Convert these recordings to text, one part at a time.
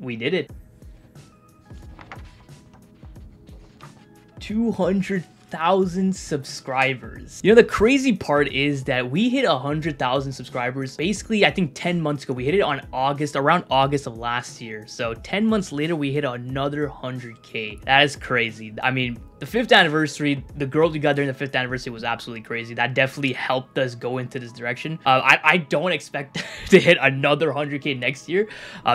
We did it. 200,000 subscribers. You know, the crazy part is that we hit 100,000 subscribers basically, I think 10 months ago. We hit it on around August of last year. So 10 months later, we hit another 100K. That is crazy. I mean, the 5th anniversary, the growth we got during the 5th anniversary was absolutely crazy. That definitely helped us go into this direction. I don't expect to hit another 100K next year.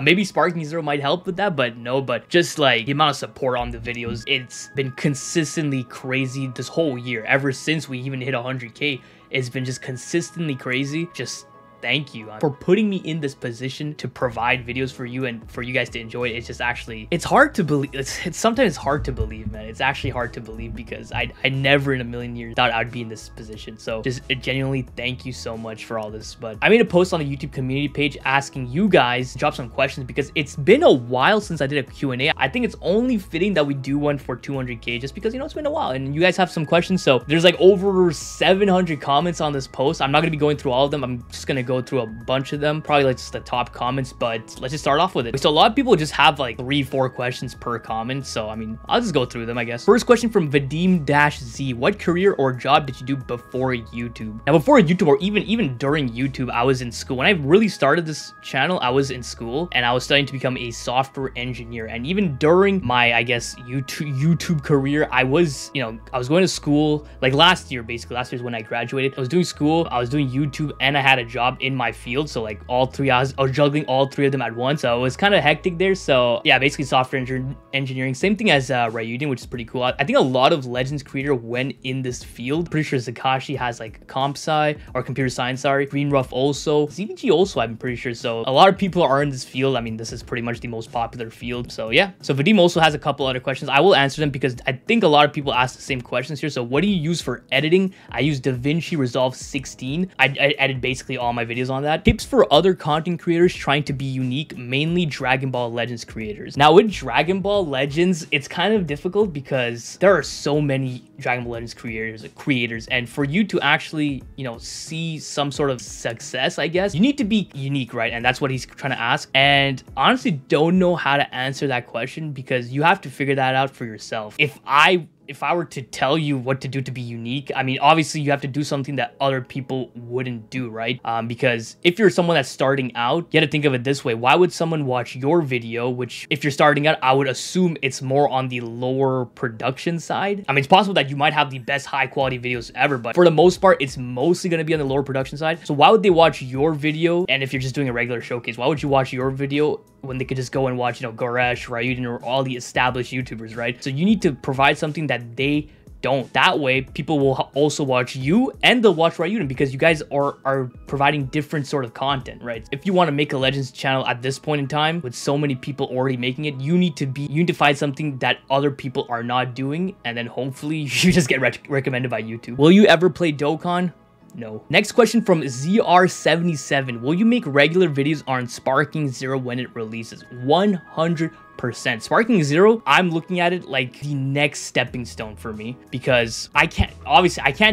Maybe Sparking Zero might help with that, but no. But just like the amount of support on the videos, it's been consistently crazy this whole year. Ever since we even hit 100K, it's been just consistently crazy. Just thank you for putting me in this position to provide videos for you and for you guys to enjoy it. It's just actually, it's hard to believe. It's sometimes hard to believe, man. It's actually hard to believe because I never in a million years thought I'd be in this position. So just genuinely thank you so much for all this. But I made a post on the YouTube community page asking you guys to drop some questions because it's been a while since I did a Q&A. I think it's only fitting that we do one for 200K just because, you know, it's been a while and you guys have some questions. So there's like over 700 comments on this post. I'm not going to be going through all of them. I'm just going to go through a bunch of them, probably like just the top comments, but let's just start off with it. So a lot of people just have like 3-4 questions per comment, so I mean, I'll just go through them, I guess. First question from Vadim-Z: what career or job did you do before YouTube? Now, before YouTube, or even during YouTube, I was in school. When I really started this channel, I was in school and I was studying to become a software engineer. And even during my, I guess, YouTube career, I was, you know, I was going to school like last year. Basically last year is when I graduated. I was doing school, I was doing YouTube, and I had a job in my field. So like all three, I was juggling all three of them at once. So it was kind of hectic there. So yeah, basically software engineering, same thing as Ryuden, which is pretty cool. I think a lot of Legends creator went in this field. Pretty sure Zakashi has like comp sci or computer science, sorry. Greenruff also, ZVG also, I'm pretty sure. So a lot of people are in this field. I mean, this is pretty much the most popular field. So yeah. So Vadim also has a couple other questions. I will answer them because I think a lot of people ask the same questions here. So what do you use for editing? I use DaVinci Resolve 16. I edit basically all my videos on that. Tips for other content creators trying to be unique, mainly Dragon Ball Legends creators. Now with Dragon Ball Legends, it's kind of difficult because there are so many Dragon Ball Legends creators, and for you to actually, you know, see some sort of success, I guess, you need to be unique, right? And that's what he's trying to ask. And honestly, don't know how to answer that question because you have to figure that out for yourself. If I were to tell you what to do to be unique, I mean, obviously you have to do something that other people wouldn't do, right? Because if you're someone that's starting out, you have to think of it this way. Why would someone watch your video, which if you're starting out, I would assume it's more on the lower production side. I mean, it's possible that you might have the best high quality videos ever, but for the most part, it's mostly going to be on the lower production side. So why would they watch your video? And if you're just doing a regular showcase, why would you watch your video when they could just go and watch, you know, Goresh, Ryuden, or all the established YouTubers, right? So you need to provide something that they don't. That way, people will also watch you and they'll watch Ryuden because you guys are providing different sort of content, right? If you want to make a Legends channel at this point in time with so many people already making it, you need to find something that other people are not doing, and then hopefully you just get recommended by YouTube. Will you ever play Dokkan? No. Next question from ZR77. Will you make regular videos on Sparking Zero when it releases? 100%. Sparking Zero, I'm looking at it like the next stepping stone for me because I can't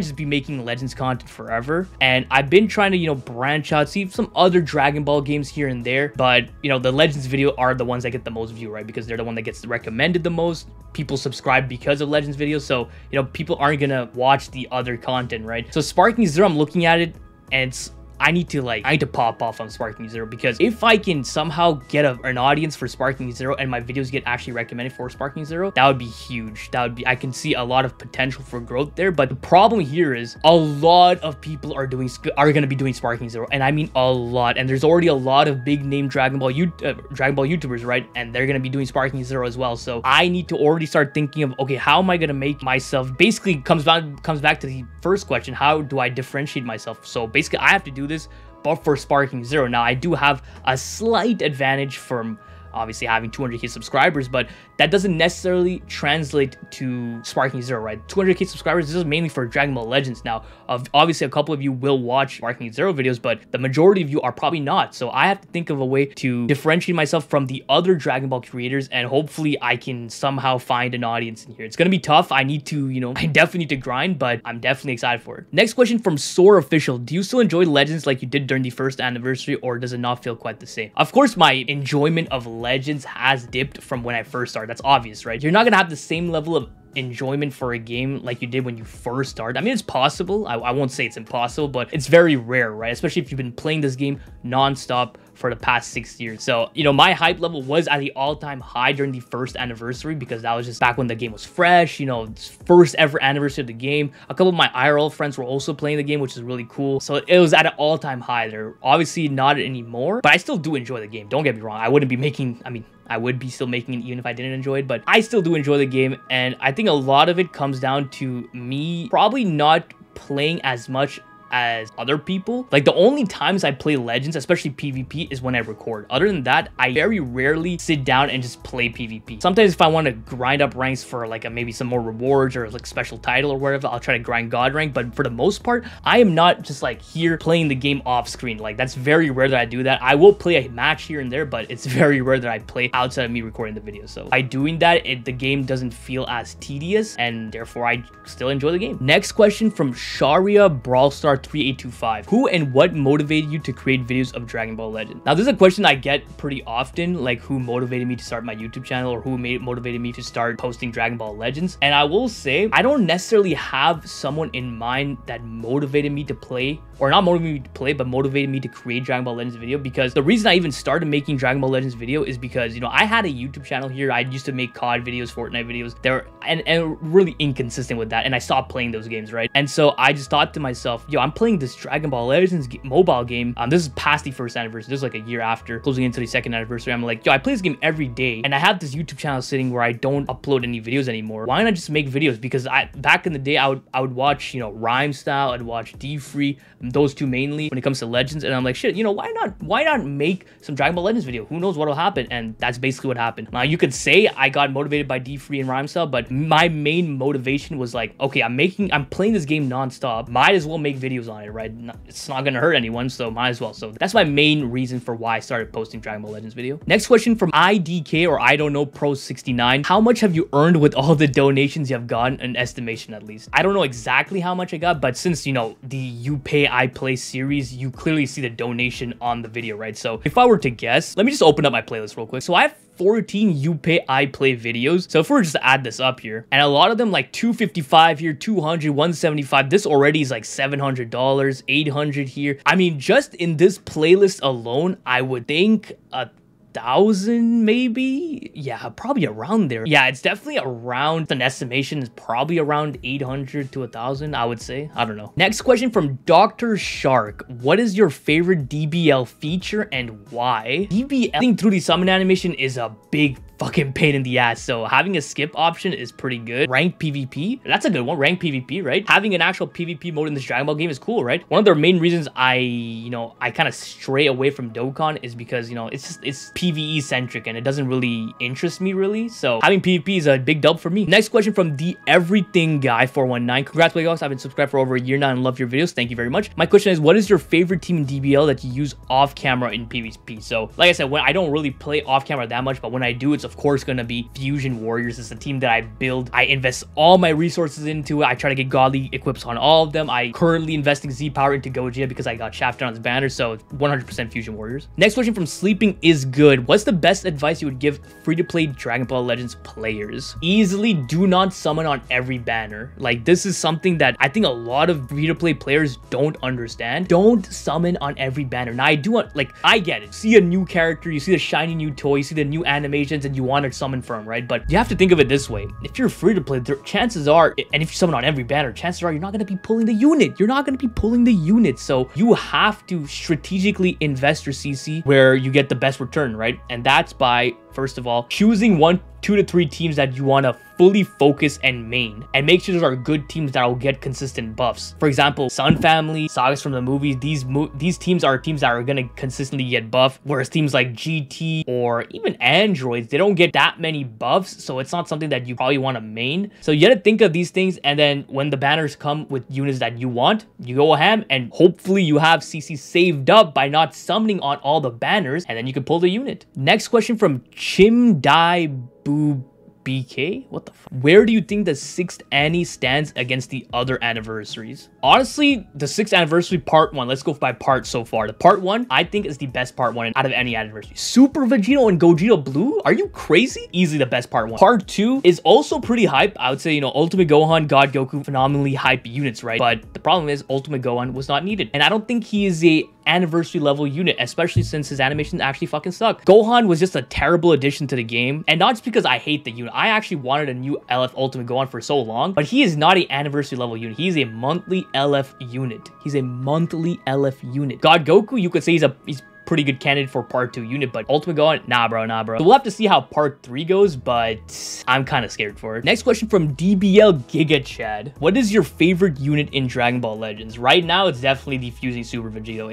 just be making Legends content forever. And I've been trying to, you know, branch out, see some other Dragon Ball games here and there. But, you know, the Legends video are the ones that get the most view, right? Because they're the one that gets recommended the most. People subscribe because of Legends videos. So, you know, people aren't gonna watch the other content, right? So Sparking Zero, I'm looking at it and I need to pop off on Sparking Zero because if I can somehow get an audience for Sparking Zero and my videos get actually recommended for Sparking Zero, that would be huge. I can see a lot of potential for growth there. But the problem here is a lot of people are going to be doing Sparking Zero, and I mean a lot. And there's already a lot of big name Dragon Ball YouTubers, right? And they're going to be doing Sparking Zero as well. So I need to already start thinking of, okay, how am I going to make myself? Basically comes back to the first question: how do I differentiate myself? So basically, I have to do this, but for Sparking Zero. Now, I do have a slight advantage from obviously having 200k subscribers, but that doesn't necessarily translate to Sparking Zero, right? 200k subscribers, this is mainly for Dragon Ball Legends. Now, obviously a couple of you will watch Sparking Zero videos, but the majority of you are probably not. So I have to think of a way to differentiate myself from the other Dragon Ball creators, and hopefully I can somehow find an audience in here. It's gonna be tough. I need to, you know, I definitely need to grind, but I'm definitely excited for it. Next question from Soar Official: do you still enjoy Legends like you did during the first anniversary, or does it not feel quite the same? Of course, my enjoyment of Legends has dipped from when I first started. That's obvious, right? You're not gonna have the same level of enjoyment for a game like you did when you first started. I mean, it's possible. I won't say it's impossible, but it's very rare, right? Especially if you've been playing this game non-stop for the past 6 years. So, you know, my hype level was at the all-time high during the first anniversary, because that was just back when the game was fresh, you know, first ever anniversary of the game. A couple of my IRL friends were also playing the game, which is really cool. So it was at an all-time high there. Obviously not anymore, but I still do enjoy the game. Don't get me wrong. I wouldn't be making, I mean, I would be still making it even if I didn't enjoy it, but I still do enjoy the game. And I think a lot of it comes down to me probably not playing as much as other people. Like, the only times I play Legends, especially PvP, is when I record. Other than that, I very rarely sit down and just play PvP. Sometimes if I want to grind up ranks for like maybe some more rewards or like special title or whatever, I'll try to grind God rank. But for the most part, I am not just like here playing the game off screen. Like, that's very rare that I do that. I will play a match here and there, but it's very rare that I play outside of me recording the video. So by doing that, the game doesn't feel as tedious, and therefore I still enjoy the game. Next question from Sharia Brawl Star 3825. Who and what motivated you to create videos of Dragon Ball Legend? Now, this is a question I get pretty often, like who motivated me to start my YouTube channel, or who motivated me to start posting Dragon Ball Legends. And I will say, I don't necessarily have someone in mind that motivated me to play, or not motivated me to play, but motivated me to create Dragon Ball Legends video. Because the reason I even started making Dragon Ball Legends video is because, you know, I had a YouTube channel here. I used to make COD videos, Fortnite videos. They're and really inconsistent with that, and I stopped playing those games, right? And so I just thought to myself, yo, I'm playing this Dragon Ball Legends mobile game. This is past the first anniversary. This is like a year after, closing into the second anniversary. I'm like, yo, I play this game every day, and I have this YouTube channel sitting where I don't upload any videos anymore. Why not just make videos? Because back in the day, I would watch, you know, Rhyme Style, I'd watch D-Free, those two mainly when it comes to Legends. And I'm like, shit, you know, why not make some Dragon Ball Legends video? Who knows what'll happen? And that's basically what happened. Now, you could say I got motivated by D-Free and Rhyme Style, but my main motivation was like, okay, I'm playing this game non-stop, might as well make videos on it, right? It's not gonna hurt anyone, so might as well. So that's my main reason for why I started posting Dragon Ball Legends video. Next question from IDK, or I don't know, Pro 69. How much have you earned with all the donations you have gotten? An estimation, at least. I don't know exactly how much I got, but since, you know, the You Pay I Play series, you clearly see the donation on the video, right? So if I were to guess, let me just open up my playlist real quick. So I have 14 You Pay I Play videos. So if we were just to add this up here, and a lot of them like 255 here, 200, 175, this already is like $700, 800 here. I mean, just in this playlist alone, I would think 1,000 maybe. Yeah, probably around there. Yeah, it's definitely around, an estimation is probably around 800 to 1,000, I would say. I don't know. Next question from Dr. Shark. What is your favorite DBL feature and why? DBL through the summon animation is a big fucking pain in the ass, so having a skip option is pretty good. Ranked PvP, that's a good one. Ranked PvP, right? Having an actual PvP mode in this Dragon Ball game is cool, right? One of the main reasons I kind of stray away from Dokkan is because, you know, it's PvE centric and it doesn't really interest me really. So having PvP is a big dub for me. Next question from the Everything Guy 419. Congrats, Playgos. I've been subscribed for over a year now and love your videos. Thank you very much. My question is, what is your favorite team in DBL that you use off camera in PvP? So like I said, when I don't really play off camera that much, but when I do, it's of course going to be Fusion Warriors. It's a team that I build. I invest all my resources into it. I try to get godly equips on all of them. I currently investing Z power into Gogeta because I got shafted on his banner, so 100% Fusion Warriors. Next question from Sleeping is Good. What's the best advice you would give free-to-play Dragon Ball Legends players? Easily do not summon on every banner. Like, this is something that I think a lot of free-to-play players don't understand. Don't summon on every banner. Now, I do want, like, I get it. See a new character, you see the shiny new toy, you see the new animations, and you want to summon from, right? But you have to think of it this way. If you're free to play, chances are, and if you summon on every banner, chances are you're not going to be pulling the unit. You're not going to be pulling the unit. So you have to strategically invest your CC where you get the best return, right? And that's by, first of all, choosing 2 to 3 teams that you want to fully focus and main, and make sure those are good teams that will get consistent buffs. For example, Sun Family, Sagas from the movies, these teams are teams that are going to consistently get buffed, whereas teams like GT or even Androids, they don't get that many buffs, so it's not something that you probably want to main. So you got to think of these things, and then when the banners come with units that you want, you go ham, and hopefully you have CC saved up by not summoning on all the banners, and then you can pull the unit. Next question from Chim Dai Boo BK? What the fuck? Where do you think the 6th Annie stands against the other anniversaries? Honestly, the 6th anniversary part 1, let's go by part so far. The part 1, I think is the best part 1 out of any anniversary. Super Vegito and Gogeta Blue? Are you crazy? Easily the best part 1. Part 2 is also pretty hype. I would say, you know, Ultimate Gohan, God Goku, phenomenally hype units, right? But the problem is Ultimate Gohan was not needed. And I don't think he is a anniversary level unit, especially since his animation actually fucking sucked. Gohan was just a terrible addition to the game, and not just because I hate the unit. I actually wanted a new LF Ultimate Gohan for so long, but he is not an anniversary level unit. He's a monthly LF unit. He's a monthly LF unit. God Goku, you could say he's pretty good candidate for part 2 unit, but Ultimate Gohan, nah bro. So we'll have to see how part 3 goes, but I'm kind of scared for it. Next question from DBL Giga Chad. What is your favorite unit in Dragon Ball Legends? Right now, it's definitely the Fusing Super Vegito.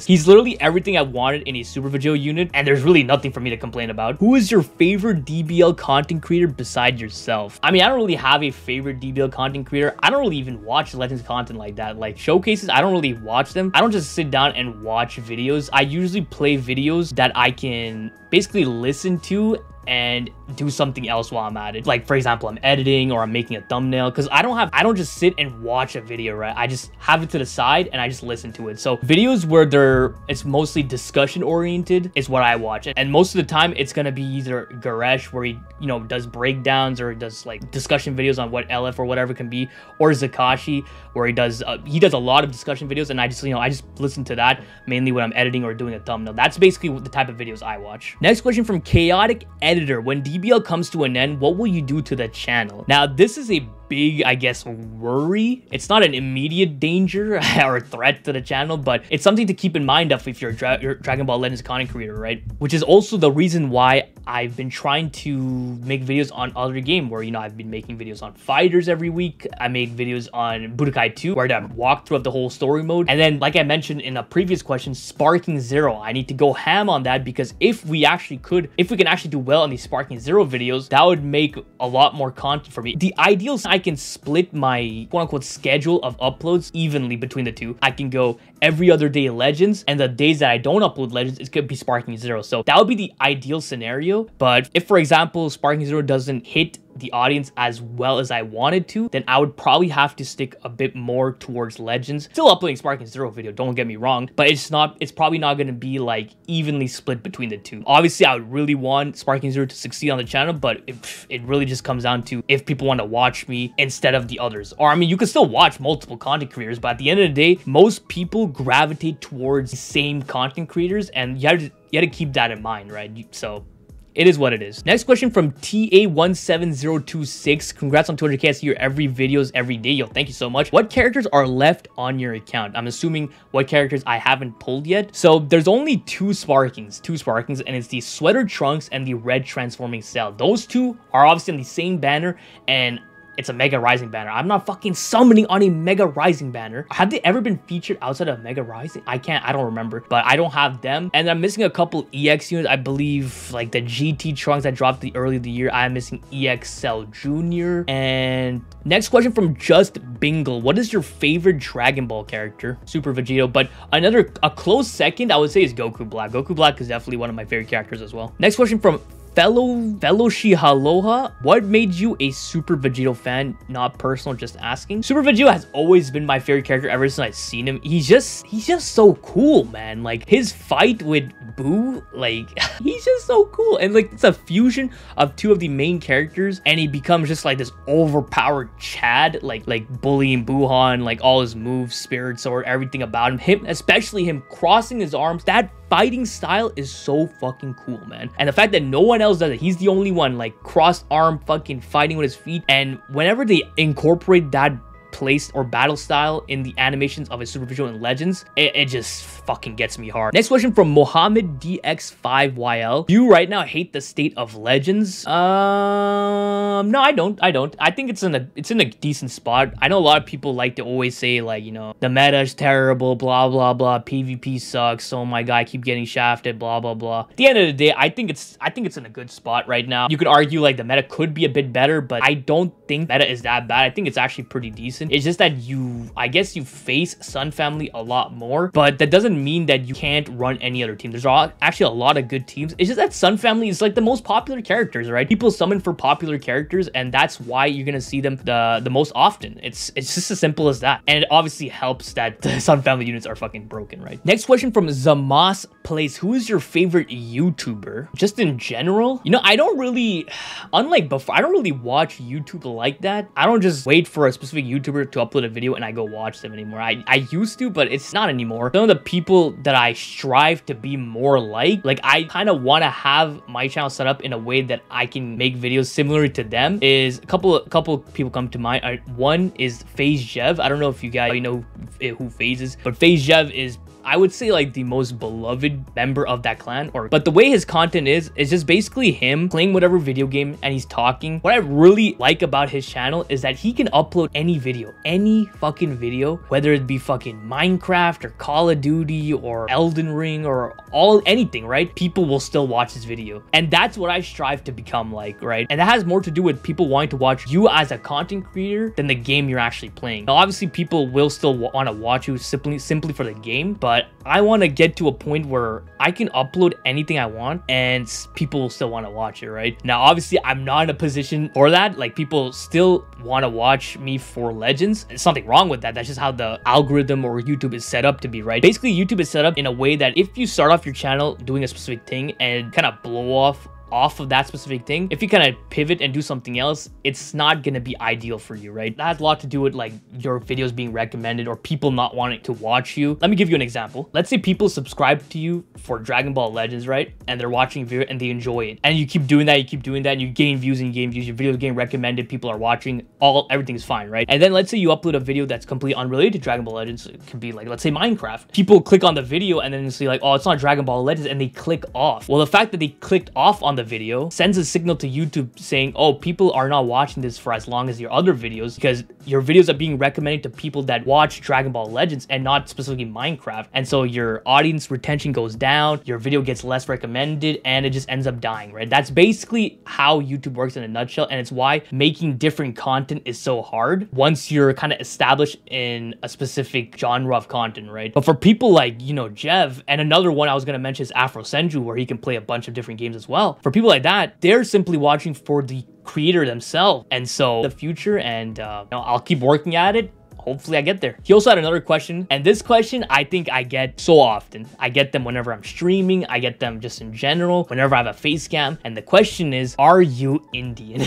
He's literally everything I wanted in a Super Vegito unit, and there's really nothing for me to complain about. Who is your favorite DBL content creator beside yourself? I mean, I don't really have a favorite DBL content creator. I don't really even watch Legends content like that. Like showcases, I don't really watch them. I don't just sit down and watch videos. I usually play videos that I can basically listen to and do something else while I'm at it. Like for example, I'm editing or I'm making a thumbnail, because I don't just sit and watch a video, right? I just have it to the side and I just listen to it. So videos where it's mostly discussion oriented is what I watch, and most of the time it's gonna be either Garesh, where he, you know, does breakdowns or does like discussion videos on what LF or whatever can be, or Zakashi, where he does a lot of discussion videos, and I just listen to that mainly when I'm editing or doing a thumbnail. That's basically the type of videos I watch. Next question from Chaotic Editor. When DBL comes to an end, what will you do to the channel? Now, this is a big, I guess, worry. It's not an immediate danger or threat to the channel, but it's something to keep in mind if you're a Dragon Ball Legends content creator, right? Which is also the reason why I've been trying to make videos on other game, where, you know, I've been making videos on Fighters every week. I made videos on Budokai 2, where I walk through the whole story mode. And then, like I mentioned in a previous question, Sparking Zero. I need to go ham on that, because if we can actually do well on these Sparking Zero videos, that would make a lot more content for me. The ideal is I can split my quote-unquote schedule of uploads evenly between the two. I can go every other day Legends, and the days that I don't upload Legends, it could be Sparking Zero. So that would be the ideal scenario. But if, for example, Sparking Zero doesn't hit the audience as well as I wanted to, then I would probably have to stick a bit more towards Legends. Still uploading Sparking Zero video, don't get me wrong, but it's probably not going to be like evenly split between the two. Obviously, I would really want Sparking Zero to succeed on the channel, but it really just comes down to if people want to watch me instead of the others. Or I mean, you can still watch multiple content creators, but at the end of the day, most people gravitate towards the same content creators, and you have to keep that in mind, right? So it is what it is. Next question from TA17026. Congrats on 200K. I see your every videos every day. Yo, thank you so much. What characters are left on your account? I'm assuming what characters I haven't pulled yet. So there's only two Sparkings, and it's the Sweater Trunks and the Red Transforming Cell. Those two are obviously on the same banner, and it's a Mega Rising banner. I'm not fucking summoning on a Mega Rising banner. Have they ever been featured outside of Mega Rising? I don't remember, but I don't have them. And I'm missing a couple EX units. I believe like the GT Trunks that dropped early of the year. I'm missing EX Cell Jr. And next question from Just Bingle. What is your favorite Dragon Ball character? Super Vegito, but a close second I would say is Goku Black. Goku Black is definitely one of my favorite characters as well. Next question from Fellow Shihaloha. What made you a Super Vegito fan? Not personal, just asking. Super Vegito has always been my favorite character ever since I've seen him. He's just so cool, man. Like his fight with Boo, like he's just so cool. And like it's a fusion of two of the main characters, and he becomes just like this overpowered Chad, like bullying Buhan, like all his moves, Spirit Sword, everything about him. Especially him crossing his arms. That fighting style is so fucking cool, man. And the fact that no one else does it, he's the only one, like cross arm fucking fighting with his feet. And whenever they incorporate that place or battle style in the animations of a Super Vegito in Legends, it just fucking gets me hard. Next question from Mohammed DX5YL. Do you right now hate the state of Legends? No, I don't. I think it's in a decent spot. I know a lot of people like to always say, like, you know, the meta is terrible, blah blah blah, PvP sucks, oh my god, I keep getting shafted, blah blah blah. At the end of the day, I think it's in a good spot right now. You could argue like the meta could be a bit better, but I don't think meta is that bad. I think it's actually pretty decent. decent. It's just that I guess you face Sun Family a lot more, but that doesn't mean that you can't run any other team. There's actually a lot of good teams. It's just that Sun Family is like the most popular characters, right? People summon for popular characters, and that's why you're gonna see them the most often. It's just as simple as that. And it obviously helps that the Sun Family units are fucking broken, right? Next question from Zamas Place. Who is your favorite YouTuber? Just in general? You know, I don't really, unlike before, I don't really watch YouTube like that. I don't just wait for a specific YouTuber to upload a video and I go watch them anymore. I used to, but it's not anymore. Some of the people that I strive to be more like I kind of want to have my channel set up in a way that I can make videos similar to them. Is a couple people come to mind. One is FaZe Jev. I don't know if you guys know who FaZe is, but FaZe Jev is, I would say, like the most beloved member of that clan. But the way his content is just basically him playing whatever video game and he's talking. What I really like about his channel is that he can upload any video, any fucking video, whether it be fucking Minecraft or Call of Duty or Elden Ring or anything, right? People will still watch his video. And that's what I strive to become like, right? And that has more to do with people wanting to watch you as a content creator than the game you're actually playing. Now, obviously, people will still want to watch you simply for the game, but I want to get to a point where I can upload anything I want and people will still want to watch it, right? Now, obviously, I'm not in a position for that. Like, people still want to watch me for Legends. There's something wrong with that. That's just how the algorithm or YouTube is set up to be, right? Basically, YouTube is set up in a way that if you start off your channel doing a specific thing and kind of blow off of that specific thing, if you kind of pivot and do something else, it's not gonna be ideal for you, right? That has a lot to do with like your videos being recommended or people not wanting to watch you. Let me give you an example. Let's say people subscribe to you for Dragon Ball Legends, right? And they're watching video and they enjoy it, and you keep doing that, and you gain views and you gain views, your videos getting recommended, people are watching, everything's fine, right? And then let's say you upload a video that's completely unrelated to Dragon Ball Legends. It could be like, let's say Minecraft. People click on the video and then see like, oh, it's not Dragon Ball Legends, and they click off. Well, the fact that they clicked off on the video sends a signal to YouTube saying, oh, people are not watching this for as long as your other videos, because your videos are being recommended to people that watch Dragon Ball Legends and not specifically Minecraft. And so your audience retention goes down, your video gets less recommended, and it just ends up dying, right? That's basically how YouTube works in a nutshell, and it's why making different content is so hard once you're kind of established in a specific genre of content, right? But for people like, you know, Jev, and another one I was going to mention is Afro Senju, where he can play a bunch of different games as well. For people like that, they're simply watching for the creator themselves. And so the future, and you know, I'll keep working at it. Hopefully I get there. He also had another question, and this question I think I get so often. I get them whenever I'm streaming. I get them just in general, whenever I have a face cam. And the question is, are you Indian?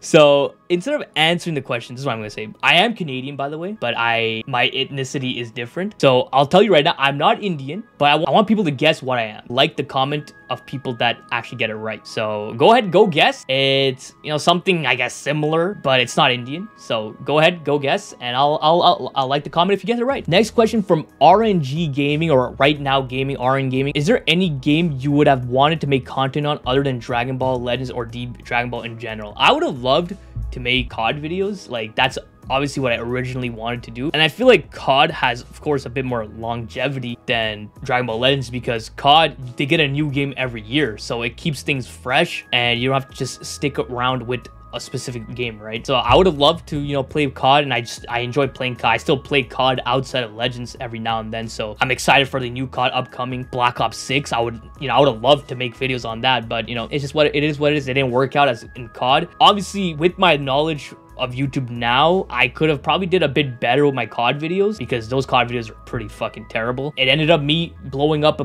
So instead of answering the question, this is what I'm going to say. I am Canadian, by the way, but my ethnicity is different. So I'll tell you right now, I'm not Indian, but I want people to guess what I am. Like the comment of people that actually get it right. So go ahead, go guess. It's, you know, something I guess similar, but it's not Indian. So go ahead, go guess, and I'll like the comment if you get it right. Next question from RNG Gaming, or Right Now Gaming, RN Gaming. Is there any game you would have wanted to make content on other than Dragon Ball Legends or Dragon Ball in general? I would have loved to make COD videos. Like, that's obviously what I originally wanted to do. And I feel like COD has, of course, a bit more longevity than Dragon Ball Legends, because COD, they get a new game every year. So it keeps things fresh and you don't have to just stick around with a specific game, right? So I would have loved to, you know, play COD, and I enjoy playing COD. I still play COD outside of Legends every now and then, so I'm excited for the new COD upcoming, Black Ops 6. I would have loved to make videos on that, but you know, it's just what it is. It didn't work out as in COD. Obviously, with my knowledge of YouTube now, I could have probably did a bit better with my COD videos, because those COD videos are pretty fucking terrible. It ended up me blowing up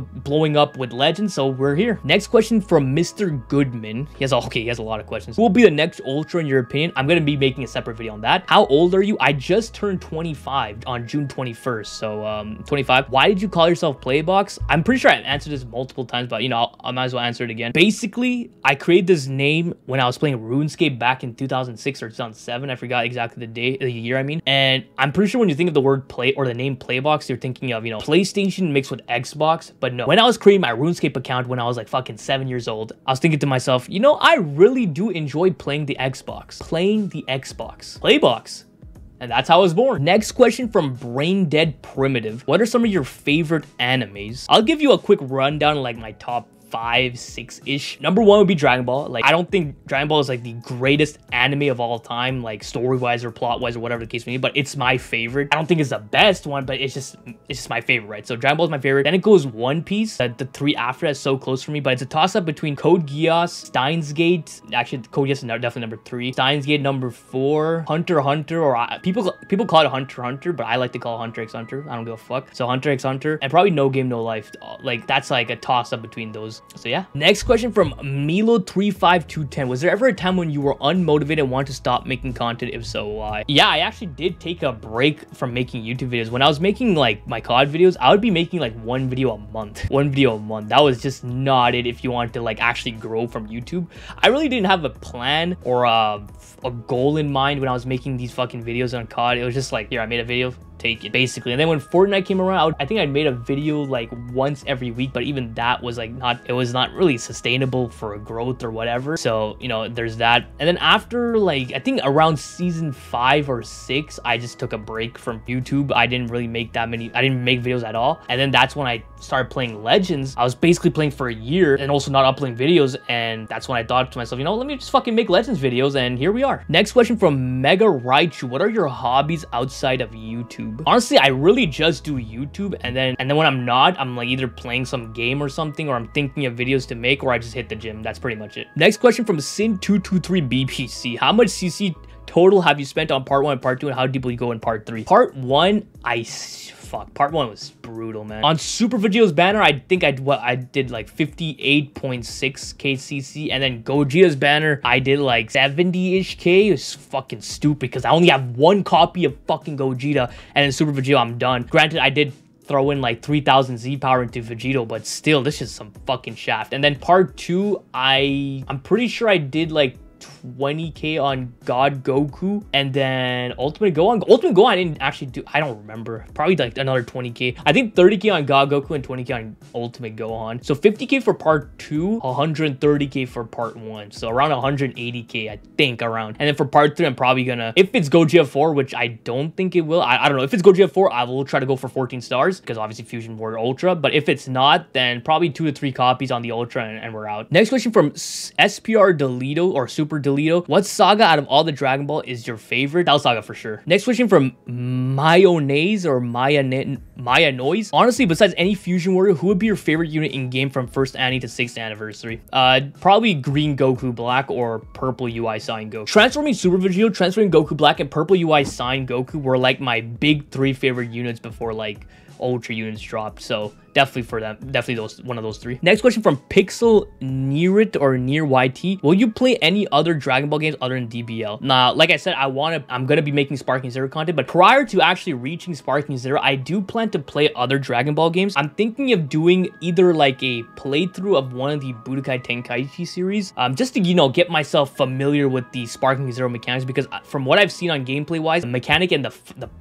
with Legends, so we're here. Next question from Mr. Goodman. He has a lot of questions. Who will be the next Ultra in your opinion? I'm gonna be making a separate video on that. How old are you? I just turned 25 on June 21st, so 25. Why did you call yourself Playbox? I'm pretty sure I've answered this multiple times, but you know, I might as well answer it again. Basically, I created this name when I was playing RuneScape back in 2006 or 2007. I forgot exactly the year, I mean. And I'm pretty sure when you think of the word play or the name Playbox, you're thinking of, you know, PlayStation mixed with Xbox. But no, when I was creating my RuneScape account when I was like fucking 7 years old, I was thinking to myself, you know, I really do enjoy playing the Xbox. Playbox. And that's how I was born. Next question from Brain Dead Primitive. What are some of your favorite animes? I'll give you a quick rundown, like my top 5, 6-ish. Number 1 would be Dragon Ball. Like, I don't think Dragon Ball is like the greatest anime of all time, like story-wise or plot-wise or whatever the case may be, but it's my favorite. I don't think it's the best one, but it's just my favorite, right? So Dragon Ball is my favorite. Then it goes One Piece. The 3 after that is so close for me, but it's a toss-up between Code Geass, Steins Gate. Actually, Code Geass is definitely number 3. Steins Gate number 4. Hunter x Hunter, or people call it Hunter x Hunter, but I like to call it Hunter x Hunter. I don't give a fuck. So Hunter x Hunter, and probably No Game No Life. Like, that's like a toss-up between those. So yeah. Next question from Milo35210. Was there ever a time when you were unmotivated and wanted to stop making content? If so, why? Yeah, I actually did take a break from making YouTube videos. When I was making like my COD videos, I would be making like 1 video a month. 1 video a month. That was just not it if you want to like actually grow from YouTube. I really didn't have a plan or a goal in mind when I was making these fucking videos on COD. It was just like, here, I made a video, take it, basically. And then when Fortnite came around, I think I made a video like once every week, but even that was like it was not really sustainable for a growth or whatever. So, you know, there's that. And then after like, I think around season 5 or 6, I just took a break from YouTube. I didn't really make that many, I didn't make videos at all. And then that's when I started playing Legends. I was basically playing for a year and also not uploading videos. And that's when I thought to myself, you know, let me just fucking make Legends videos. And here we are. Next question from Mega Raichu. What are your hobbies outside of YouTube? Honestly, I really just do YouTube, and then when I'm not, I'm like either playing some game or something, or I'm thinking of videos to make, or I just hit the gym. That's pretty much it. Next question from Sin223BPC. How much CC total have you spent on part 1 and part 2, and how deep will you go in part 3? Part 1, part 1 was brutal, man. On Super Vegito's banner, I think I did like 58.6k CC, and then Gogeta's banner, I did like 70-ish k. It was fucking stupid because I only have 1 copy of fucking Gogeta, and then Super Vegito, I'm done. Granted, I did throw in like 3000 Z power into Vegito, but still, this is some fucking shaft. And then part 2, I'm pretty sure I did like 20k on God Goku, and then Ultimate Gohan I didn't actually do. I don't remember. Probably like another 20k. I think 30k on God Goku and 20k on Ultimate Gohan. So 50k for part 2, 130k for part 1. So around 180k, I think, around. And then for part 3, I'm probably gonna, if it's Gogeta 4, which I don't think it will. I don't know. If it's Gogeta 4, I will try to go for 14 stars because obviously Fusion Warrior Ultra. But if it's not, then probably 2 to 3 copies on the Ultra, and we're out. Next question from SPR Delito, or Super Delito. What saga out of all the Dragon Ball is your favorite? Cell Saga for sure. Next question from Mayonnaise or Maya Noise. Honestly, besides any Fusion Warrior, who would be your favorite unit in game from 1st Annie to 6th anniversary? Probably Green Goku Black or Purple UI Sign Goku. Transforming Super Vegito, transferring Goku Black, and Purple UI Sign Goku were like my big 3 favorite units before like Ultra units dropped. So definitely for them, definitely one of those 3. Next question from Pixel Nearit or Near YT. Will you play any other Dragon Ball games other than DBL? Now, like I said, I'm gonna be making Sparking Zero content, but prior to actually reaching Sparking Zero, I do plan to play other Dragon Ball games. I'm thinking of doing either like a playthrough of one of the Budokai Tenkaichi series, just to, you know, get myself familiar with the Sparking Zero mechanics, because from what I've seen on gameplay wise, the mechanic and the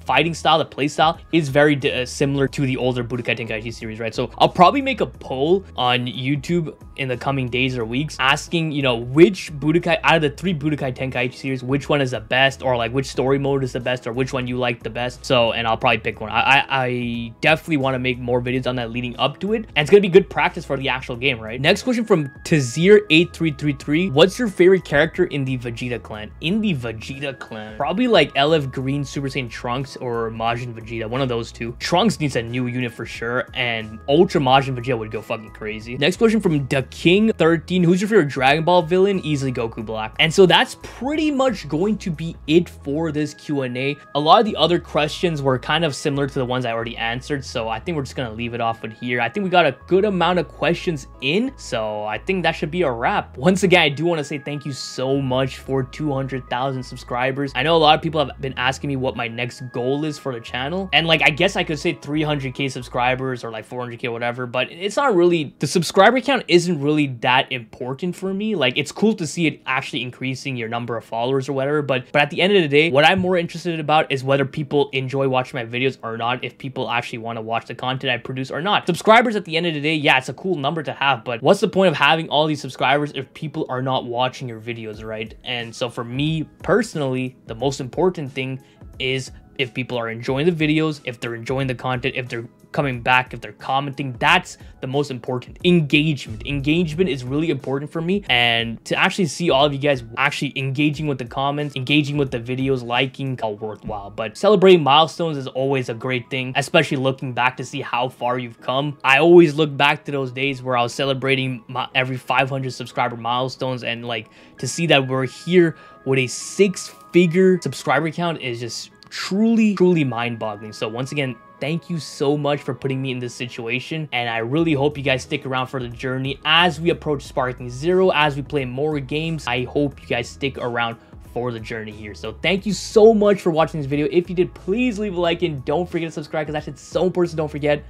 fighting style, the play style is very similar to the older Budokai Tenkaichi series, right? So I'll probably make a poll on YouTube in the coming days or weeks asking, you know, which Budokai out of the 3 Budokai Tenkaichi series, which one is the best, or like which story mode is the best, or which one you like the best. So, and I'll probably pick one. I definitely want to make more videos on that leading up to it, and it's gonna be good practice for the actual game, right? Next question from Tazir8333. What's your favorite character in the Vegeta clan? In the Vegeta clan, probably like LF Green Super Saiyan Trunks or Majin Vegeta, one of those 2. Trunks needs a new unit for sure, and Ultra Majin Vegeta would go fucking crazy. Next question from The King 13. Who's your favorite Dragon Ball villain? Easily Goku Black. And so that's pretty much going to be it for this Q&A. A lot of the other questions were kind of similar to the ones I already answered, so I think we're just gonna leave it off with here. I think we got a good amount of questions in, so I think that should be a wrap. Once again, I do want to say thank you so much for 200,000 subscribers. I know a lot of people have been asking me what my next goal is for the channel, and like I guess I could say 300k subscribers or like 400k or whatever, but it's not really, the subscriber count isn't really that important for me. Like, it's cool to see it actually increasing your number of followers or whatever, but at the end of the day, what I'm more interested about is whether people enjoy watching my videos or not, if people actually want to watch the content I produce or not. Subscribers at the end of the day, yeah, it's a cool number to have, but what's the point of having all these subscribers if people are not watching your videos, right? And so for me personally, the most important thing is if people are enjoying the videos, if they're enjoying the content, if they're coming back, if they're commenting. That's the most important. Engagement is really important for me, and to actually see all of you guys actually engaging with the comments, engaging with the videos, liking, all worthwhile. But celebrating milestones is always a great thing, especially looking back to see how far you've come. I always look back to those days where I was celebrating every 500 subscriber milestones, and like to see that we're here with a 6-figure subscriber count is just truly mind-boggling. So once again, thank you so much for putting me in this situation, and I really hope you guys stick around for the journey as we approach Sparking Zero, as we play more games. I hope you guys stick around for the journey here. So thank you so much for watching this video. If you did, please leave a like and don't forget to subscribe, because that shit's so important, so don't forget.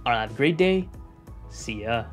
All right, have a great day. See ya.